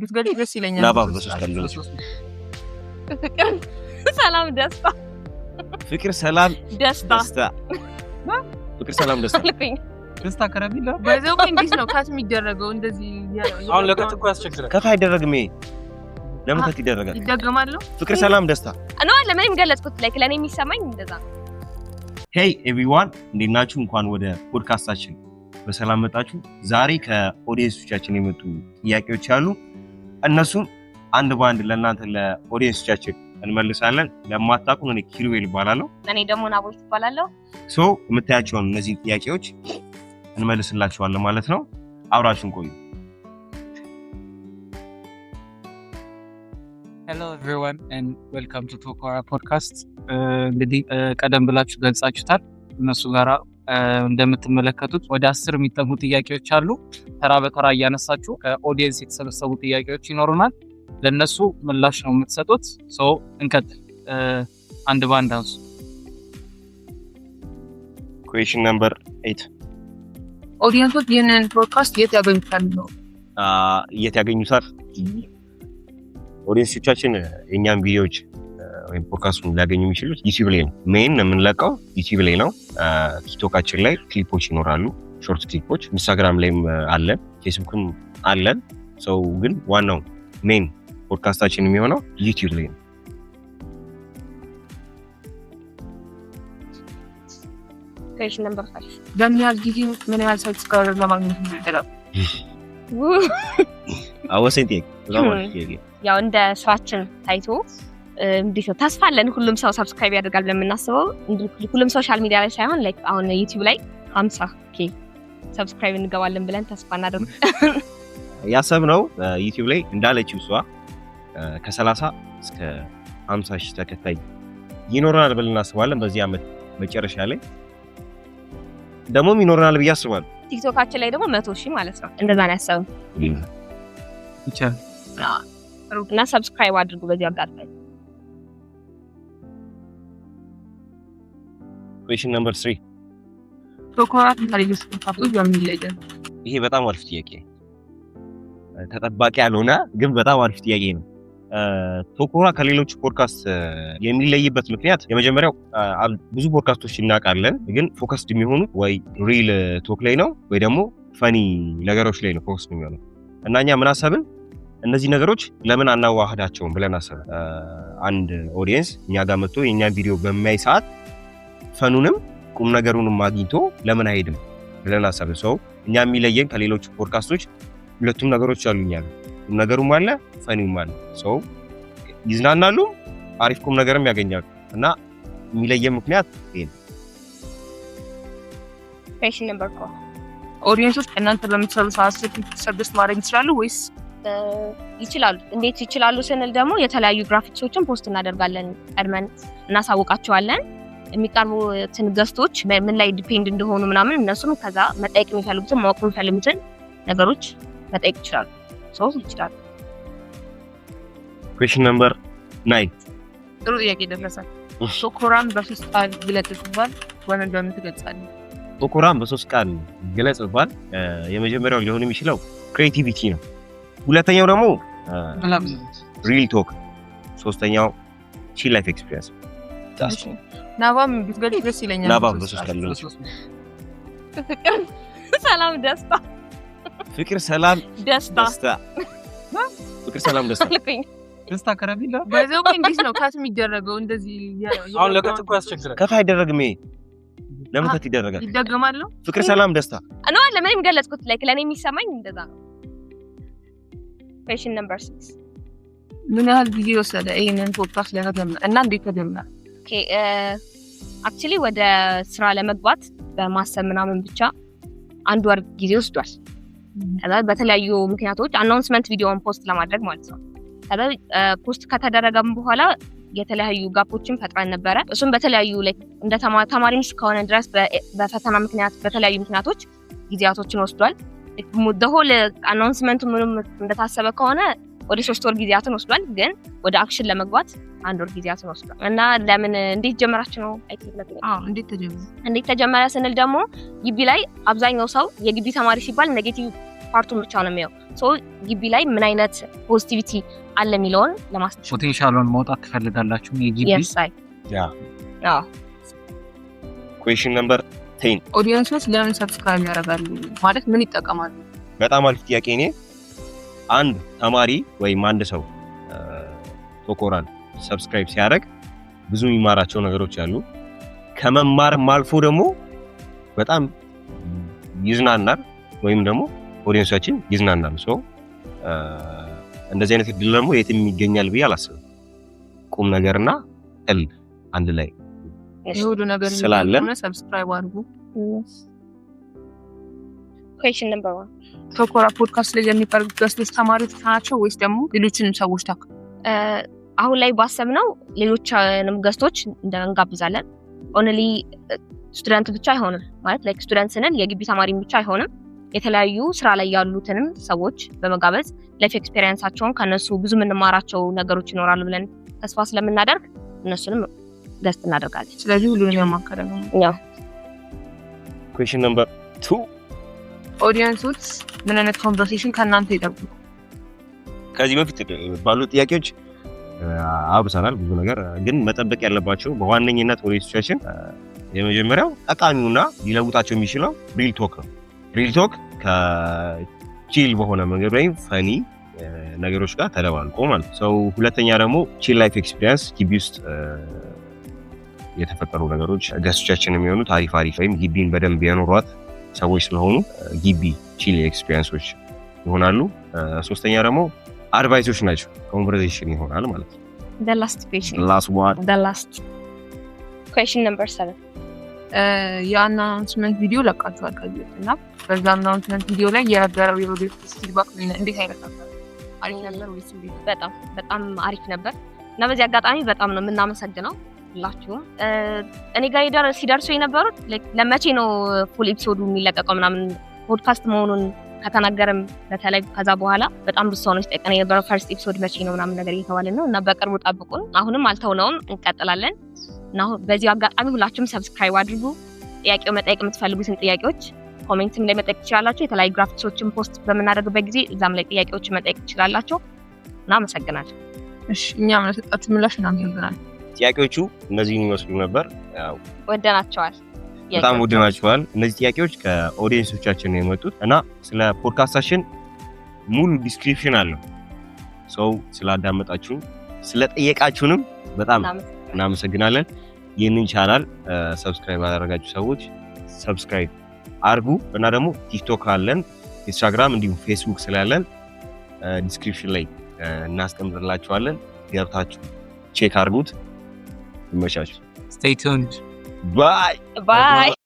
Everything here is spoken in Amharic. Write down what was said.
ብትገልጽ ደስ ይለኛል። ናባ በሶስት ቀን ነው። ሰላም ደስታ ፍቅር ሰላም ደስታ ፍቅር ሰላም ደስታ ደስታ ከረቢላ በዛው እንዴት ነው ካት የሚደረገው? እንደዚህ አሁን ለከት እኮ ያስቸግራል። ከታ አይደረግም። ለምን ከት ይደረጋል? ይደገማል። ፍቅር ሰላም ደስታ ነው ለምን ገለጽኩት? ላይክ ለኔ የሚሰማኝ እንደዛ ነው። ሄይ ኤቭሪዋን እንዴት ናችሁ? እንኳን ወደ ፖድካስታችን በሰላም መጣችሁ። ዛሬ ከኦዲየንሶቻችን የመጡ ጥያቄዎች አሉ። እነሱን አንድ በአንድ ለእናንተ ለኦዲየንሶቻችን እንመልሳለን። ለማታውቁን እኔ ኪሩቤል እባላለሁ። እኔ ደግሞ ናቦል እባላለሁ። ሶ የምታያቸውን እነዚህ ጥያቄዎች እንመልስላችኋለን ማለት ነው። አብራችሁን ቆዩ። Hello everyone and welcome to Tokora podcast. እንግዲህ ቀደም ብላችሁ ገልጻችሁታል። እነሱ ጋራ እንደምትመለከቱት ወደ 10 የሚጠጉ ጥያቄዎች አሉ። ተራ በተራ እያነሳችሁ ከኦዲየንስ የተሰበሰቡ ጥያቄዎች ይኖሩናል። ለነሱ ምላሽ ነው የምትሰጡት። ሶ እንቀጥል። አንድ ባንድ አንሱ። ኩዌስችን ነምበር 8 ኦዲየንሶች ይህንን ፖድካስት የት ያገኙታል ነው? የት ያገኙታል? ኦዲየንሶቻችን የኛን ቪዲዮዎች ወይም ፖድካስቱን ሊያገኙ የሚችሉት ዩቲዩብ ላይ ነው። ሜን የምንለቀው ዩቲዩብ ላይ ነው። ቲክቶካችን ላይ ክሊፖች ይኖራሉ፣ ሾርት ክሊፖች። ኢንስታግራም ላይም አለን፣ ፌስቡክም አለን። ሰው ግን ዋናው ሜን ፖድካስታችን የሚሆነው ዩቲዩብ ላይ ነው። ኩዌስችን ነምበር 5 በምን ያህል ጊዜ ምን ያህል ሰብስክራይበር ለማግኘት ይችላል? አወሰንቴ ያው እንደ ስራችን ታይቶ እንዴት ነው ተስፋ አለን። ሁሉም ሰው ሰብስክራይብ ያደርጋል ብለን የምናስበው ሁሉም ሶሻል ሚዲያ ላይ ሳይሆን ላይክ አሁን ዩቲዩብ ላይ 50k ሰብስክራይብ እንገባለን ብለን ተስፋ እናደርግ ያሰብነው ዩቲዩብ ላይ እንዳለችው እሷ ከ30 እስከ 50 ሺህ ተከታይ ይኖረናል ብለን እናስባለን። በዚህ አመት መጨረሻ ላይ ደግሞ ይኖረናል ብዬ አስባለሁ። ቲክቶካችን ላይ ደግሞ 100,000 ማለት ነው። እንደዛ ነው ያሰብነው ብቻ እና ሰብስክራይብ አድርጉ በዚህ አጋጣሚ። ኩዌስችን ነምበር 3 ቶኮራ ከሌሎች ፖድካስቶች በምን ይለያል? ይሄ በጣም አሪፍ ጥያቄ ነው። ተጠባቂ ያልሆነ ግን በጣም አሪፍ ጥያቄ ነው። ቶኮራ ከሌሎች ፖድካስት የሚለይበት ምክንያት የመጀመሪያው ብዙ ፖድካስቶች እናውቃለን፣ ግን ፎከስድ የሚሆኑት ወይ ሪል ቶክ ላይ ነው ወይ ደግሞ ፈኒ ነገሮች ላይ ነው ፎከስ የሚሆነው እና እኛ ምን አሰብን? እነዚህ ነገሮች ለምን አናዋህዳቸውም ብለን አሰብን። አንድ ኦዲየንስ እኛ ጋር መጥቶ የእኛን ቪዲዮ በሚያይ ሰዓት ፈኑንም ቁም ነገሩንም አግኝቶ ለምን አይሄድም ብለን አሰብን። ሰው እኛ የሚለየን ከሌሎች ፖድካስቶች ሁለቱም ነገሮች አሉኛል። ቁም ነገሩም አለ፣ ፈኒውም አለ። ሰው ይዝናናሉ፣ አሪፍ ቁም ነገርም ያገኛሉ እና የሚለየን ምክንያት ይሄ ነው። ኩዌስችን ነምበር 4 ኦዲየንሶች እናንተ በምትሰሩ ሰዓት ሰብስክራይብ ማድረግ ይችላሉ ወይስ? ይችላሉ። እንዴት ይችላሉ ስንል ደግሞ የተለያዩ ግራፊክሶችን ፖስት እናደርጋለን፣ ቀድመን እናሳውቃቸዋለን። የሚቀርቡትን ገስቶች ምን ላይ ዲፔንድ እንደሆኑ ምናምን እነሱም ከዛ መጠየቅ የሚፈልጉትን ማወቅ የሚፈልጉትን ነገሮች መጠየቅ ይችላሉ። ሰው ይችላሉ። ኩዌስችን ነምበር 9 ጥሩ ጥያቄ ደረሰ። ቶኮራን በሶስት ቃል ግለጽ ሲባል ወን እንደምን ትገልጻለህ? ቶኮራን በሶስት ቃል ግለጽ ሲባል የመጀመሪያው ሊሆን የሚችለው ክሬቲቪቲ ነው። ሁለተኛው ደግሞ ሪል ቶክ፣ ሶስተኛው ቺል ላይፍ ኤክስፒሪየንስ። ናባም ብትገልጽ ደስ ይለኛል። ናባ በሶስት ቀን ነው። ሰላም ደስታ ፍቅር ሰላም ደስታ ፍቅር ሰላም ደስታ ደስታ ከረቢላ በዛው እንዴት ነው ካት የሚደረገው? እንደዚህ አሁን ለከት እኮ ያስቸግራል። ከታ አይደረግም። ለምን ከት ይደረጋል? ይደገማል። ፍቅር ሰላም ደስታ ነው ለምን ገለጽኩት? ላይክ ለኔ የሚሰማኝ እንደዛ ነው። ኩዌስችን ነምበር 6 ምን ያህል ጊዜ ወሰደ ይሄንን ፖድካስት ለመጀመር እና እንዴት ተጀመረ? ኦኬ አክቹሊ ወደ ስራ ለመግባት በማሰብ ምናምን ብቻ 1 ወር ጊዜ ወስዷል። ከዛ በተለያዩ ምክንያቶች አናውንስመንት ቪዲዮውን ፖስት ለማድረግ ማለት ነው። ከዛ ፖስት ከተደረገም በኋላ የተለያዩ ጋፖችን ፈጥረን ነበረ። እሱም በተለያዩ ላይክ እንደ ተማሪም እስከሆነ ድረስ በፈተና ምክንያት በተለያዩ ምክንያቶች ጊዜያቶችን ወስዷል። ሆል አናውንስመንቱ ምንም እንደታሰበ ከሆነ ወደ 3 ወር ጊዜያትን ወስዷል። ግን ወደ አክሽን ለመግባት 1 ወር ጊዜያትን ወስዷል። እና ለምን እንዴት ጀመራችሁ ነው? እንዴት ተጀመረ ስንል ደግሞ ግቢ ላይ አብዛኛው ሰው የግቢ ተማሪ ሲባል ኔጌቲቭ ፓርቱን ብቻ ነው የሚያየው። ሶ ግቢ ላይ ምን አይነት ፖዚቲቪቲ አለ የሚለውን ለማስተካከል ፖቴንሻሉን ማውጣት ትፈልጋላችሁ የግቢ የሳይ ኩዌስችን ነምበር 10 ኦዲየንሶች ለምን ሰብስክራይብ ያደርጋሉ ማለት ምን ይጠቀማሉ? በጣም አሪፍ ጥያቄ። እኔ አንድ ተማሪ ወይም አንድ ሰው ቶኮራን ሰብስክራይብ ሲያደርግ ብዙ የሚማራቸው ነገሮች አሉ። ከመማርም አልፎ ደግሞ በጣም ይዝናናል ወይም ደግሞ ኦዲየንሳችን ይዝናናል። ሶ እንደዚህ አይነት እድል ደግሞ የትም ይገኛል ብዬ አላስብም። ቁም ነገርና ቀልድ አንድ ላይ የሁሉ ነገር ስላለን ሰብስክራይብ አድርጉ። ኩዌስችን ነምበር 1 ቶኮራ ፖድካስት ላይ የሚቀርቡት ገስቶች ተማሪዎች ናቸው ወይስ ደግሞ ሌሎችንም ሰዎች ታክ? አሁን ላይ ባሰብነው ሌሎችንም ገስቶች እንጋብዛለን። ኦንሊ ስቱደንት ብቻ አይሆንም ማለት ላይክ ስቱደንት ስንል የግቢ ተማሪም ብቻ አይሆንም። የተለያዩ ስራ ላይ ያሉትንም ሰዎች በመጋበዝ ላይፍ ኤክስፒሪየንሳቸውን ከነሱ ብዙ የምንማራቸው ነገሮች ይኖራሉ ብለን ተስፋ ስለምናደርግ እነሱንም ገስት እናደርጋለን። ስለዚህ ሁሉንም ያማከለ ነው። ያው ኩዌስችን ነምበር 2 ኦዲየንሶች ምን አይነት ኮንቨርሴሽን ከእናንተ ይጠብቁ? ከዚህ በፊት ባሉ ጥያቄዎች አብሰናል ብዙ ነገር፣ ግን መጠበቅ ያለባቸው በዋነኝነት ኦዲየንሶቻችን የመጀመሪያው ጠቃሚውና ሊለውጣቸው የሚችለው ሪል ቶክ ነው። ሪል ቶክ ከቺል በሆነ መንገድ ወይም ፈኒ ነገሮች ጋር ተደባልቆ ማለት ነው። ሁለተኛ ደግሞ ቺል ላይፍ ኤክስፒሪየንስ ግቢ ውስጥ የተፈጠሩ ነገሮች ገስቶቻችን የሚሆኑት አሪፍ ወይም ግቢን በደንብ የኖሯት ሰዎች ስለሆኑ ግቢ ቺል ኤክስፒሪየንሶች ይሆናሉ። ሶስተኛ ደግሞ አድቫይሶች ናቸው፣ ኮንቨርሴሽን ይሆናል ማለት ነው። the last question the last question number 7 የአናውንስመንት ቪዲዮ ለቃችኋል ከዚህ እና በዛ አናውንስመንት ቪዲዮ ላይ የነበረው የኦዲየንስ ፊድባክ እንዴት አይነት ነበር? አሪፍ ነበር ወይስ እንዴት? በጣም አሪፍ ነበር እና በዚህ አጋጣሚ በጣም ነው የምናመሰግነው ሁላችሁም። እኔ ጋር ሲደርሱ የነበሩት ለመቼ ነው ፉል ኤፒሶዱ የሚለቀቀው ምናምን ፖድካስት መሆኑን ከተናገረም በተለይ ከዛ በኋላ በጣም ብዙ ሰው ነው ሲጠይቀን የነበረው ፈርስት ኤፒሶድ መቼ ነው ምናምን ነገር እየተባለ ነው እና በቅርቡ ጠብቁን። አሁንም አልተውነውም፣ እንቀጥላለን እና በዚህ አጋጣሚ ሁላችሁም ሰብስክራይብ አድርጉ። ጥያቄው መጠየቅ የምትፈልጉትን ጥያቄዎች ኮሜንትም ላይ መጠየቅ ትችላላችሁ። የተለያዩ ግራፊክሶችን ፖስት በምናደርግበት ጊዜ እዛም ላይ ጥያቄዎችን መጠየቅ ትችላላችሁ እና አመሰግናለሁ። እሺ እኛም ለሰጣችሁ ምላሽ እናመሰግናለን። ጥያቄዎቹ እነዚህን ይመስሉ ነበር። ያው ወደናቸዋል፣ በጣም ወደናቸዋል። እነዚህ ጥያቄዎች ከኦዲየንሶቻችን ነው የመጡት እና ስለ ፖድካስታችን ሙሉ ዲስክሪፕሽን አለው። ሰው ስላዳመጣችሁ ስለጠየቃችሁንም በጣም እናመሰግናለን። ይህንን ቻናል ሰብስክራይብ ያደረጋችሁ ሰዎች ሰብስክራይብ አርጉ እና ደግሞ ቲክቶክ አለን፣ ኢንስታግራም እንዲሁም ፌስቡክ ስላለን ዲስክሪፕሽን ላይ እናስቀምጥላችኋለን። ገብታችሁ ቼክ አርጉት። ይመቻችሁ። Stay tuned. Bye. Bye.